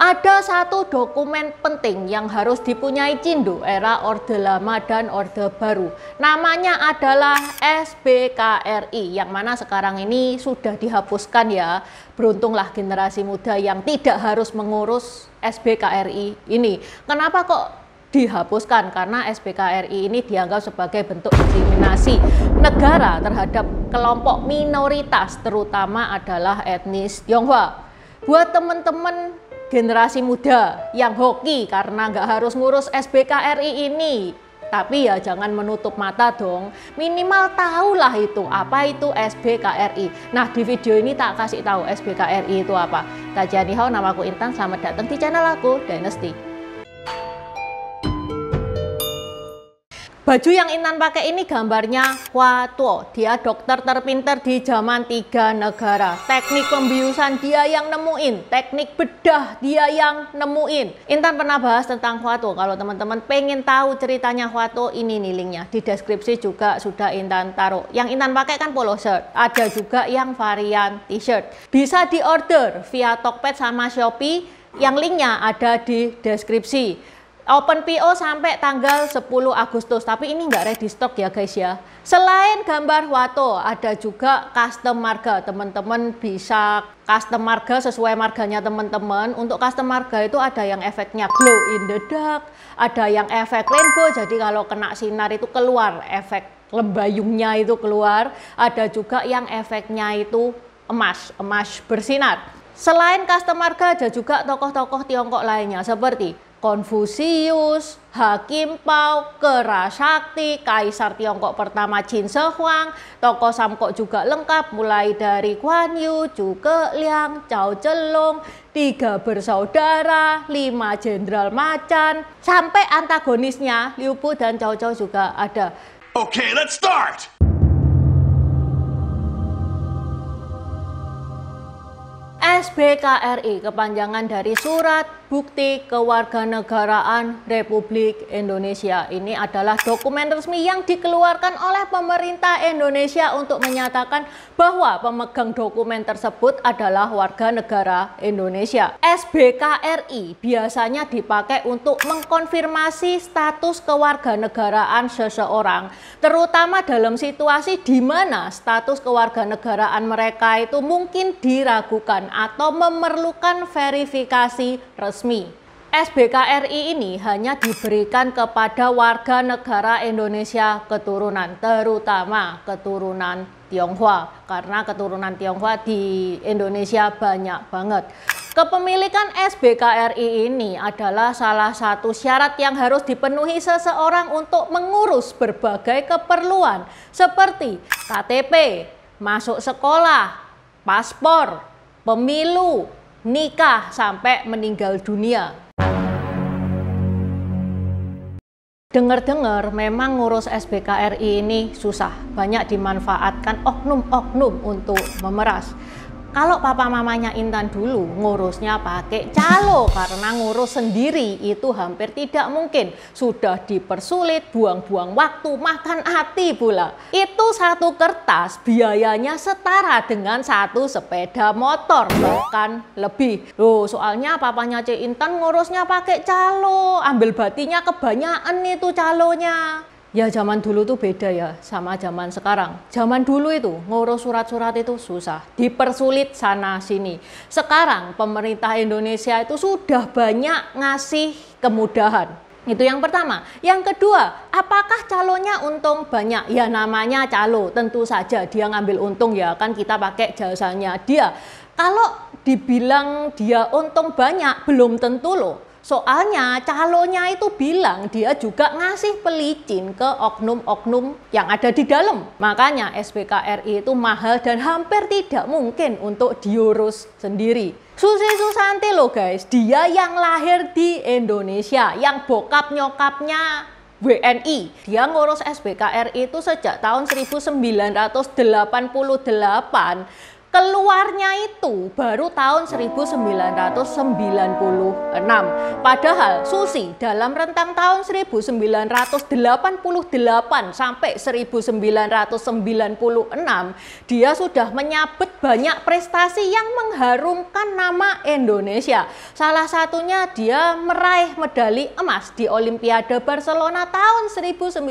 Ada satu dokumen penting yang harus dipunyai Cindo era Orde Lama dan Orde Baru. Namanya adalah SBKRI, yang mana sekarang ini sudah dihapuskan ya. Beruntunglah generasi muda yang tidak harus mengurus SBKRI ini. Kenapa kok dihapuskan? Karena SBKRI ini dianggap sebagai bentuk diskriminasi negara terhadap kelompok minoritas, terutama adalah etnis Tionghoa. Buat teman-teman generasi muda yang hoki karena nggak harus ngurus SBKRI ini, tapi ya jangan menutup mata dong, minimal tahulah itu apa itu SBKRI. Nah, di video ini tak kasih tahu SBKRI itu apa. Tajaniho, namaku Intan, selamat datang di channel aku Dynasty. Baju yang Intan pakai ini gambarnya Hua Tuo. Dia dokter terpinter di zaman 3 negara. Teknik pembiusan dia yang nemuin, teknik bedah dia yang nemuin. Intan pernah bahas tentang Hua Tuo. Kalau teman-teman pengen tahu ceritanya Hua Tuo, ini nih linknya. Di deskripsi juga sudah Intan taruh. Yang Intan pakai kan polo shirt. Ada juga yang varian t-shirt. Bisa diorder via Tokped sama Shopee. Yang linknya ada di deskripsi. Open PO sampai tanggal 10 Agustus, tapi ini nggak ready stock ya guys ya. Selain gambar Hua Tuo, ada juga custom marga. Teman-teman bisa custom marga sesuai marganya teman-teman. Untuk custom marga itu ada yang efeknya glow in the dark, ada yang efek rainbow, jadi kalau kena sinar itu keluar efek lembayungnya itu keluar. Ada juga yang efeknya itu emas bersinar. Selain custom marga, ada juga tokoh-tokoh Tiongkok lainnya seperti Konfusius, Hakim Pao, Kera Sakti, Kaisar Tiongkok pertama Qin Shi Huang, tokoh Samkok juga lengkap mulai dari Guan Yu, Zhuge Liang, Cao Zhelong, 3 bersaudara, 5 jenderal macan, sampai antagonisnya Liu Bu dan Cao Cao juga ada. Okay, let's start! SBKRI kepanjangan dari Surat Bukti Kewarganegaraan Republik Indonesia. Ini adalah dokumen resmi yang dikeluarkan oleh pemerintah Indonesia untuk menyatakan bahwa pemegang dokumen tersebut adalah warga negara Indonesia. SBKRI biasanya dipakai untuk mengkonfirmasi status kewarganegaraan seseorang, terutama dalam situasi di mana status kewarganegaraan mereka itu mungkin diragukan atau memerlukan verifikasi resmi. SBKRI ini hanya diberikan kepada warga negara Indonesia keturunan, terutama keturunan Tionghoa, karena keturunan Tionghoa di Indonesia banyak banget. Kepemilikan SBKRI ini adalah salah satu syarat yang harus dipenuhi seseorang untuk mengurus berbagai keperluan seperti KTP, masuk sekolah, paspor, pemilu, nikah, sampai meninggal dunia. Dengar-dengar memang ngurus SBKRI ini susah, banyak dimanfaatkan oknum-oknum untuk memeras. Kalau papa mamanya Intan dulu ngurusnya pakai calo, karena ngurus sendiri itu hampir tidak mungkin. Sudah dipersulit, buang-buang waktu, makan hati pula. Itu satu kertas biayanya setara dengan satu sepeda motor, bahkan lebih. Loh, soalnya papanya Cik Intan ngurusnya pakai calo, ambil batinya kebanyakan itu calonya. Ya zaman dulu tuh beda ya sama zaman sekarang. Zaman dulu itu ngurus surat-surat itu susah, dipersulit sana sini. Sekarang pemerintah Indonesia itu sudah banyak ngasih kemudahan. Itu yang pertama. Yang kedua, apakah calonnya untung banyak? Ya namanya calo, tentu saja dia ngambil untung ya, kan kita pakai jasanya dia. Kalau dibilang dia untung banyak, belum tentu loh. Soalnya calonnya itu bilang dia juga ngasih pelicin ke oknum-oknum yang ada di dalam. Makanya SBKRI itu mahal dan hampir tidak mungkin untuk diurus sendiri. Susi Susanti loh guys, dia yang lahir di Indonesia, yang bokap nyokapnya WNI. Dia ngurus SBKRI itu sejak tahun 1988. Keluarnya itu baru tahun 1996. Padahal Susi dalam rentang tahun 1988 sampai 1996 dia sudah menyabet banyak prestasi yang mengharumkan nama Indonesia. Salah satunya dia meraih medali emas di Olimpiade Barcelona tahun 1992.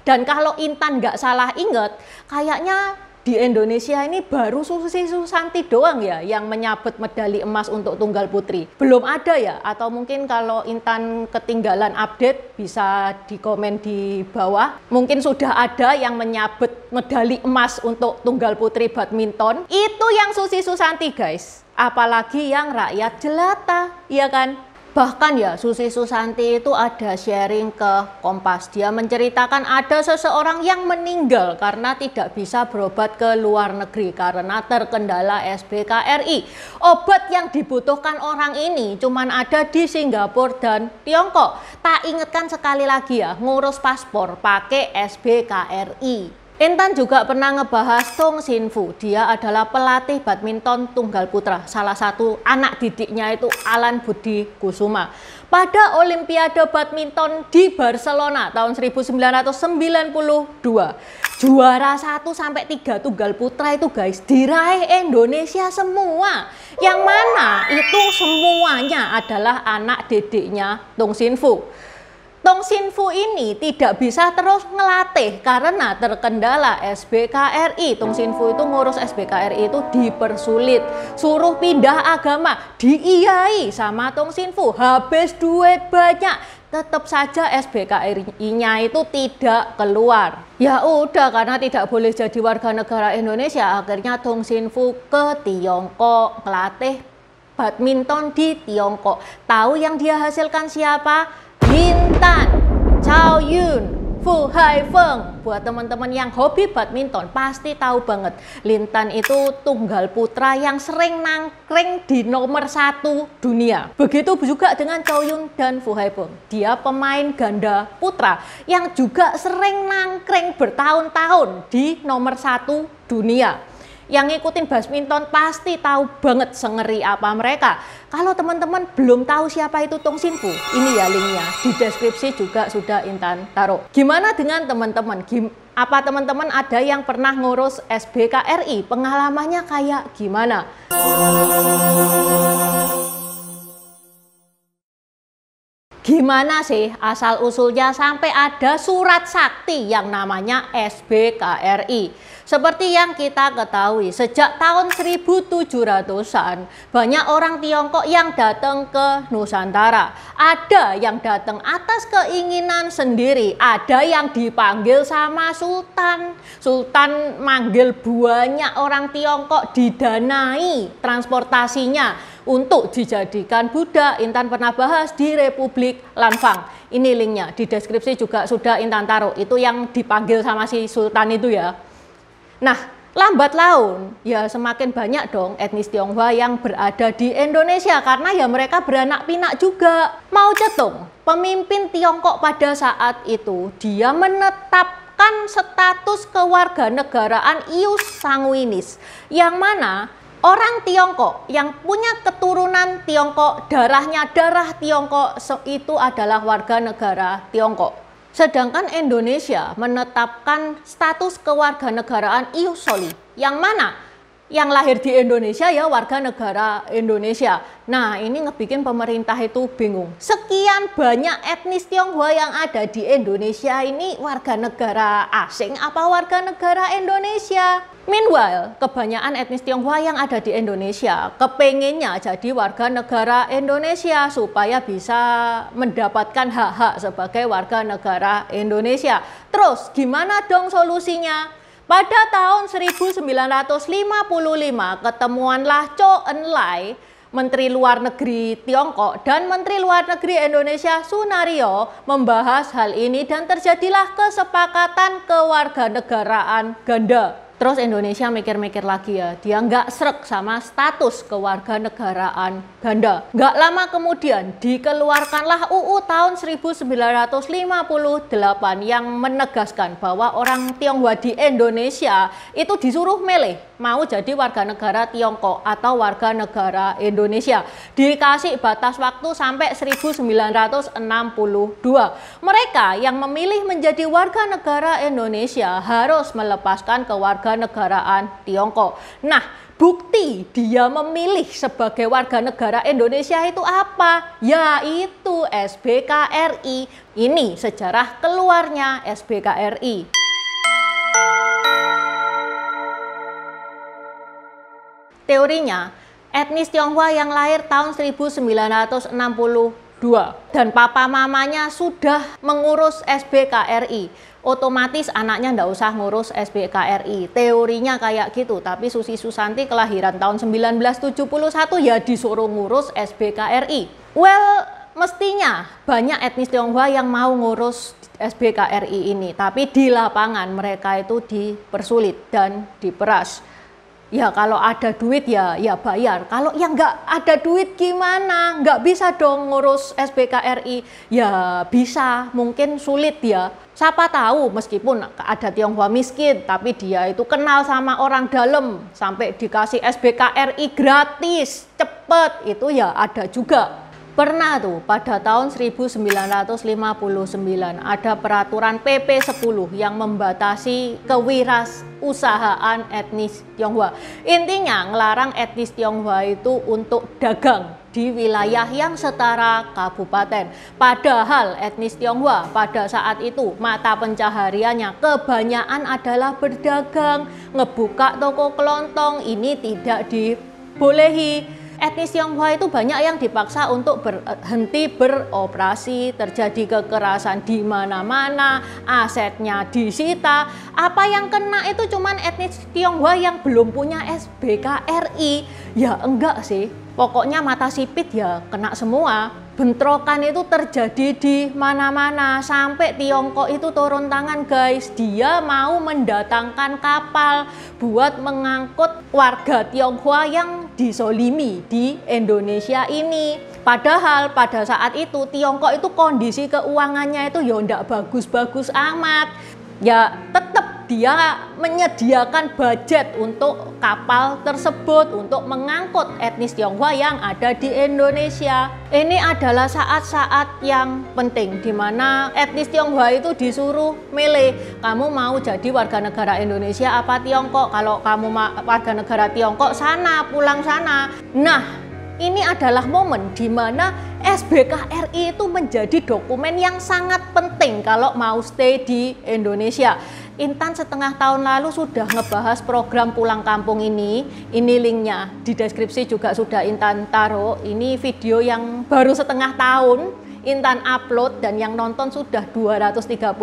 Dan kalau Intan nggak salah ingat, kayaknya di Indonesia ini baru Susi Susanti doang ya yang menyabet medali emas untuk tunggal putri. Belum ada ya? Atau mungkin kalau Intan ketinggalan update bisa dikomen di bawah. Mungkin sudah ada yang menyabet medali emas untuk tunggal putri badminton. Itu yang Susi Susanti guys. Apalagi yang rakyat jelata, iya kan? Bahkan ya Susi Susanti itu ada sharing ke Kompas. Dia menceritakan ada seseorang yang meninggal karena tidak bisa berobat ke luar negeri karena terkendala SBKRI. Obat yang dibutuhkan orang ini cuman ada di Singapura dan Tiongkok. Tak ingatkan sekali lagi ya, ngurus paspor pakai SBKRI. Intan juga pernah ngebahas Tong Xinfu. Dia adalah pelatih badminton tunggal putra. Salah satu anak didiknya itu Alan Budi Kusuma. Pada Olimpiade badminton di Barcelona tahun 1992, juara 1 sampai 3 tunggal putra itu guys diraih Indonesia semua. Yang mana itu semuanya adalah anak didiknya Tong Xinfu. Tong Xinfu ini tidak bisa terus ngelatih karena terkendala SBKRI. Tong Xinfu itu ngurus SBKRI itu dipersulit, suruh pindah agama, diiyai sama Tong Xinfu, habis duit banyak, tetap saja SBKRI-nya itu tidak keluar. Ya udah, karena tidak boleh jadi warga negara Indonesia, akhirnya Tong Xinfu ke Tiongkok ngelatih badminton di Tiongkok. Tahu yang dia hasilkan siapa? Lintan, Cao Yun, Fu Haifeng. Buat teman-teman yang hobi badminton pasti tahu banget. Lintan itu tunggal putra yang sering nangkring di nomor 1 dunia. Begitu juga dengan Cao Yun dan Fu Haifeng. Dia pemain ganda putra yang juga sering nangkring bertahun-tahun di nomor 1 dunia. Yang ngikutin badminton pasti tahu banget sengeri apa mereka. Kalau teman-teman belum tahu siapa itu Tong Xinfu, ini ya linknya di deskripsi juga sudah Intan taruh. Gimana dengan teman-teman? Apa teman-teman ada yang pernah ngurus SBKRI? Pengalamannya kayak gimana? Gimana sih asal-usulnya sampai ada surat sakti yang namanya SBKRI? Seperti yang kita ketahui, sejak tahun 1700-an banyak orang Tiongkok yang datang ke Nusantara. Ada yang datang atas keinginan sendiri, ada yang dipanggil sama Sultan. Sultan manggil banyak orang Tiongkok, didanai transportasinya untuk dijadikan budak. Intan pernah bahas di Republik Lanfang. Ini linknya di deskripsi juga sudah Intan taruh. Itu yang dipanggil sama si Sultan itu ya. Nah, lambat laun ya semakin banyak dong etnis Tionghoa yang berada di Indonesia karena ya mereka beranak pinak juga. Mao Zedong, pemimpin Tiongkok pada saat itu, dia menetapkan status kewarganegaraan ius sanguinis, yang mana orang Tiongkok yang punya keturunan Tiongkok, darahnya darah Tiongkok itu adalah warga negara Tiongkok. Sedangkan Indonesia menetapkan status kewarganegaraan ius soli, yang mana yang lahir di Indonesia ya warga negara Indonesia. Nah, ini ngebikin pemerintah itu bingung. Sekian banyak etnis Tionghoa yang ada di Indonesia ini warga negara asing apa warga negara Indonesia? Meanwhile, kebanyakan etnis Tionghoa yang ada di Indonesia kepengennya jadi warga negara Indonesia supaya bisa mendapatkan hak-hak sebagai warga negara Indonesia. Terus gimana dong solusinya? Pada tahun 1955 ketemuanlah Chou Enlai, Menteri Luar Negeri Tiongkok, dan Menteri Luar Negeri Indonesia Sunario membahas hal ini dan terjadilah kesepakatan kewarganegaraan ganda. Terus Indonesia mikir-mikir lagi ya, dia nggak srek sama status kewarganegaraan ganda. Nggak lama kemudian dikeluarkanlah UU tahun 1958 yang menegaskan bahwa orang Tionghoa di Indonesia itu disuruh milih mau jadi warga negara Tiongkok atau warga negara Indonesia. Dikasih batas waktu sampai 1962. Mereka yang memilih menjadi warga negara Indonesia harus melepaskan kewarganegaraan Tiongkok. Nah, bukti dia memilih sebagai warga negara Indonesia itu apa? Yaitu SBKRI. Ini sejarah keluarnya SBKRI. Teorinya, etnis Tionghoa yang lahir tahun 1962 dan papa mamanya sudah mengurus SBKRI. Otomatis anaknya nggak usah ngurus SBKRI. Teorinya kayak gitu, tapi Susi Susanti kelahiran tahun 1971 ya disuruh ngurus SBKRI. Well, mestinya banyak etnis Tionghoa yang mau ngurus SBKRI ini, tapi di lapangan mereka itu dipersulit dan diperas. Ya kalau ada duit ya bayar, kalau yang nggak ada duit gimana? Nggak bisa dong ngurus SBKRI. Ya bisa, mungkin sulit ya. Siapa tahu meskipun ada Tionghoa miskin, tapi dia itu kenal sama orang dalam, sampai dikasih SBKRI gratis, cepet, itu ya ada juga. Pernah tuh pada tahun 1959 ada peraturan PP 10 yang membatasi kewirausahaan etnis Tionghoa. Intinya ngelarang etnis Tionghoa itu untuk dagang di wilayah yang setara kabupaten. Padahal etnis Tionghoa pada saat itu mata pencahariannya kebanyakan adalah berdagang, ngebuka toko kelontong, ini tidak dibolehi. Etnis Tionghoa itu banyak yang dipaksa untuk berhenti beroperasi, terjadi kekerasan di mana-mana, asetnya disita. Apa yang kena itu cuman etnis Tionghoa yang belum punya SBKRI. Ya enggak sih, pokoknya mata sipit ya kena semua. Bentrokan itu terjadi di mana-mana, sampai Tiongkok itu turun tangan guys. Dia mau mendatangkan kapal buat mengangkut warga Tionghoa yang disolimi di Indonesia ini. Padahal pada saat itu Tiongkok itu kondisi keuangannya itu ya ndak bagus-bagus amat. Ya tetap dia menyediakan budget untuk kapal tersebut untuk mengangkut etnis Tionghoa yang ada di Indonesia. Ini adalah saat-saat yang penting di mana etnis Tionghoa itu disuruh milih, kamu mau jadi warga negara Indonesia apa Tiongkok? Kalau kamu warga negara Tiongkok, sana, pulang sana. Nah, ini adalah momen di mana SBKRI itu menjadi dokumen yang sangat penting kalau mau stay di Indonesia. Intan setengah tahun lalu sudah ngebahas program pulang kampung ini linknya di deskripsi juga sudah Intan taruh. Ini video yang baru setengah tahun Intan upload dan yang nonton sudah 230.000.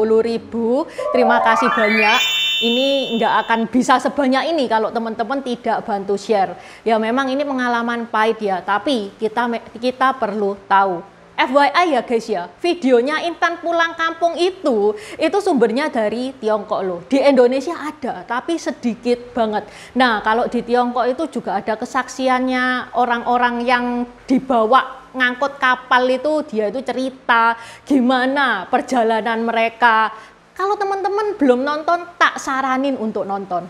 Terima kasih banyak. Ini nggak akan bisa sebanyak ini kalau teman-teman tidak bantu share. Ya memang ini pengalaman pahit ya, tapi kita perlu tahu. FYI ya guys ya, videonya Intan pulang kampung itu sumbernya dari Tiongkok loh. Di Indonesia ada, tapi sedikit banget. Nah kalau di Tiongkok itu juga ada kesaksiannya orang-orang yang dibawa ngangkut kapal itu, dia itu cerita gimana perjalanan mereka. Kalau teman-teman belum nonton, tak saranin untuk nonton.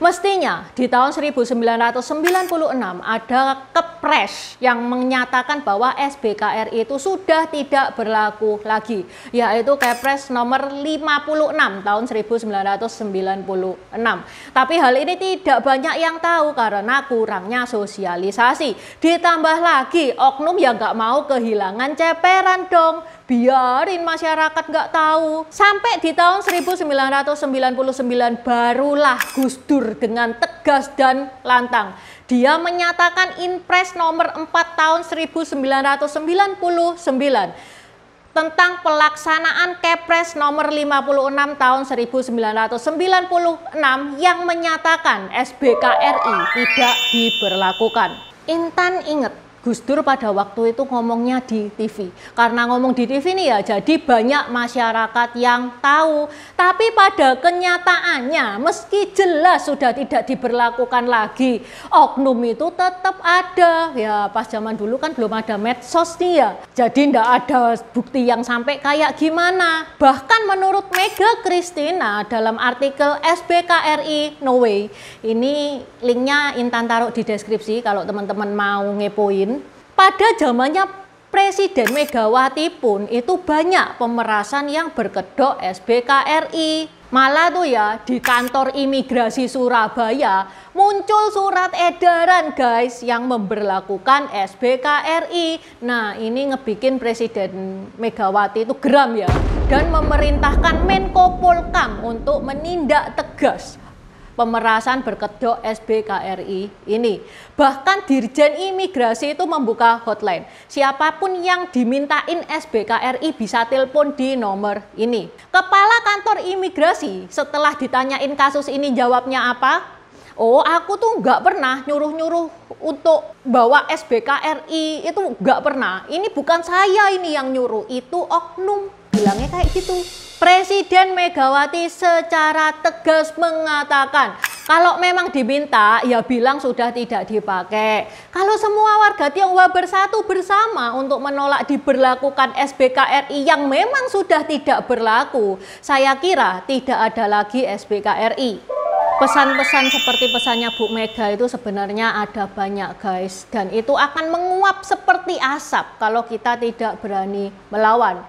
Mestinya di tahun 1996 ada Kepres yang menyatakan bahwa SBKRI itu sudah tidak berlaku lagi, yaitu Kepres nomor 56 tahun 1996. Tapi hal ini tidak banyak yang tahu karena kurangnya sosialisasi. Ditambah lagi oknum yang nggak mau kehilangan ceperan dong. Biarin masyarakat nggak tahu. Sampai di tahun 1999 barulah Gus Dur dengan tegas dan lantang. Dia menyatakan Inpres nomor 4 tahun 1999 tentang pelaksanaan Kepres nomor 56 tahun 1996 yang menyatakan SBKRI tidak diberlakukan. Intan ingat, Gus Dur pada waktu itu ngomongnya di TV. Karena ngomong di TV nih ya, jadi banyak masyarakat yang tahu. Tapi pada kenyataannya, meski jelas sudah tidak diberlakukan lagi, oknum itu tetap ada. Ya pas zaman dulu kan belum ada medsos nih ya. Jadi ndak ada bukti yang sampai kayak gimana. Bahkan menurut Mega Christina dalam artikel SBKRI No Way, ini linknya Intan taruh di deskripsi kalau teman-teman mau ngepoin. Pada zamannya Presiden Megawati pun itu banyak pemerasan yang berkedok SBKRI. Malah tuh ya di kantor imigrasi Surabaya muncul surat edaran guys yang memberlakukan SBKRI. Nah ini ngebikin Presiden Megawati itu geram ya dan memerintahkan Menko Polhukam untuk menindak tegas pemerasan berkedok SBKRI ini. Bahkan Dirjen Imigrasi itu membuka hotline. Siapapun yang dimintain SBKRI bisa telepon di nomor ini. Kepala Kantor Imigrasi setelah ditanyain kasus ini jawabnya apa? Oh, aku tuh nggak pernah nyuruh-nyuruh untuk bawa SBKRI, itu nggak pernah. Ini bukan saya ini yang nyuruh, itu oknum. Bilangnya kayak gitu. Presiden Megawati secara tegas mengatakan, kalau memang diminta, ya bilang sudah tidak dipakai. Kalau semua warga Tionghoa bersatu bersama untuk menolak diberlakukan SBKRI yang memang sudah tidak berlaku, saya kira tidak ada lagi SBKRI. Pesan-pesan seperti pesannya Bu Mega itu sebenarnya ada banyak guys. Dan itu akan menguap seperti asap kalau kita tidak berani melawan.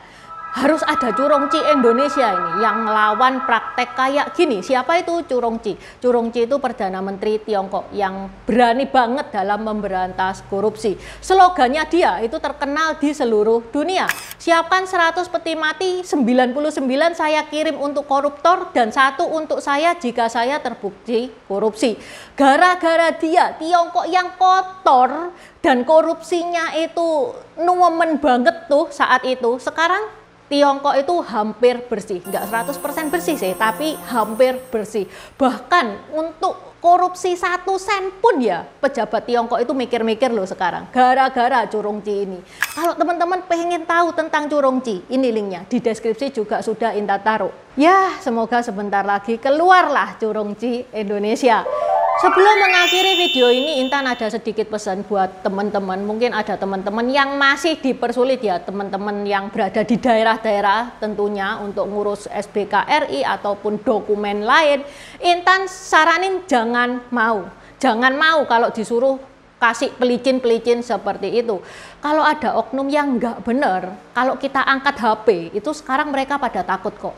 Harus ada Curongci Indonesia ini yang melawan praktek kayak gini. Siapa itu Curongci? Curongci itu Perdana Menteri Tiongkok yang berani banget dalam memberantas korupsi. Slogannya dia itu terkenal di seluruh dunia. Siapkan 100 peti mati, 99 saya kirim untuk koruptor dan 1 untuk saya jika saya terbukti korupsi. Gara-gara dia, Tiongkok yang kotor dan korupsinya itu nuwemen banget tuh saat itu. Sekarang Tiongkok itu hampir bersih, nggak 100% bersih sih, tapi hampir bersih. Bahkan untuk korupsi 1 sen pun ya, pejabat Tiongkok itu mikir-mikir loh sekarang, gara-gara Curongci ini. Kalau teman-teman pengen tahu tentang Curongci, ini linknya, di deskripsi juga sudah Intan taruh. Ya, semoga sebentar lagi keluarlah Curongci Indonesia. Sebelum mengakhiri video ini, Intan ada sedikit pesan buat teman-teman. Mungkin ada teman-teman yang masih dipersulit ya, teman-teman yang berada di daerah-daerah tentunya untuk ngurus SBKRI ataupun dokumen lain. Intan saranin jangan mau. Jangan mau kalau disuruh kasih pelicin-pelicin seperti itu. Kalau ada oknum yang nggak bener, kalau kita angkat HP, itu sekarang mereka pada takut kok.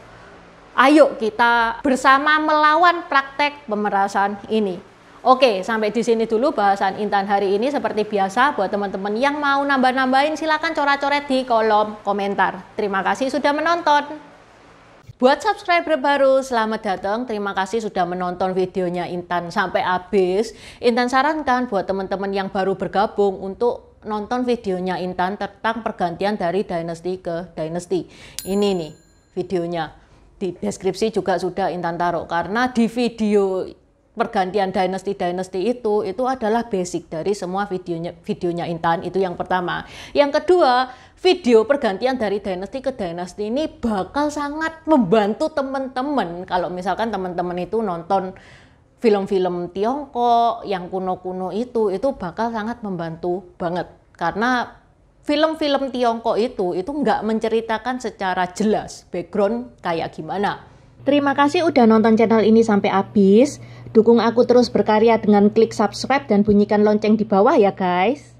Ayo kita bersama melawan praktek pemerasan ini. Oke, sampai di sini dulu bahasan Intan hari ini. Seperti biasa, buat teman-teman yang mau nambah-nambahin silakan coret-coret di kolom komentar. Terima kasih sudah menonton. Buat subscriber baru, selamat datang. Terima kasih sudah menonton videonya Intan sampai habis. Intan sarankan buat teman-teman yang baru bergabung untuk nonton videonya Intan tentang pergantian dari dynasty ke dynasty. Ini nih videonya. Di deskripsi juga sudah Intan taruh, karena di video pergantian dynasty itu adalah basic dari semua videonya Intan. Itu yang pertama. Yang kedua, video pergantian dari dynasty ke dynasty ini bakal sangat membantu teman-teman kalau misalkan teman-teman itu nonton film-film Tiongkok yang kuno-kuno itu bakal sangat membantu banget, karena film-film Tiongkok itu nggak menceritakan secara jelas background kayak gimana. Terima kasih udah nonton channel ini sampai habis. Dukung aku terus berkarya dengan klik subscribe dan bunyikan lonceng di bawah ya guys.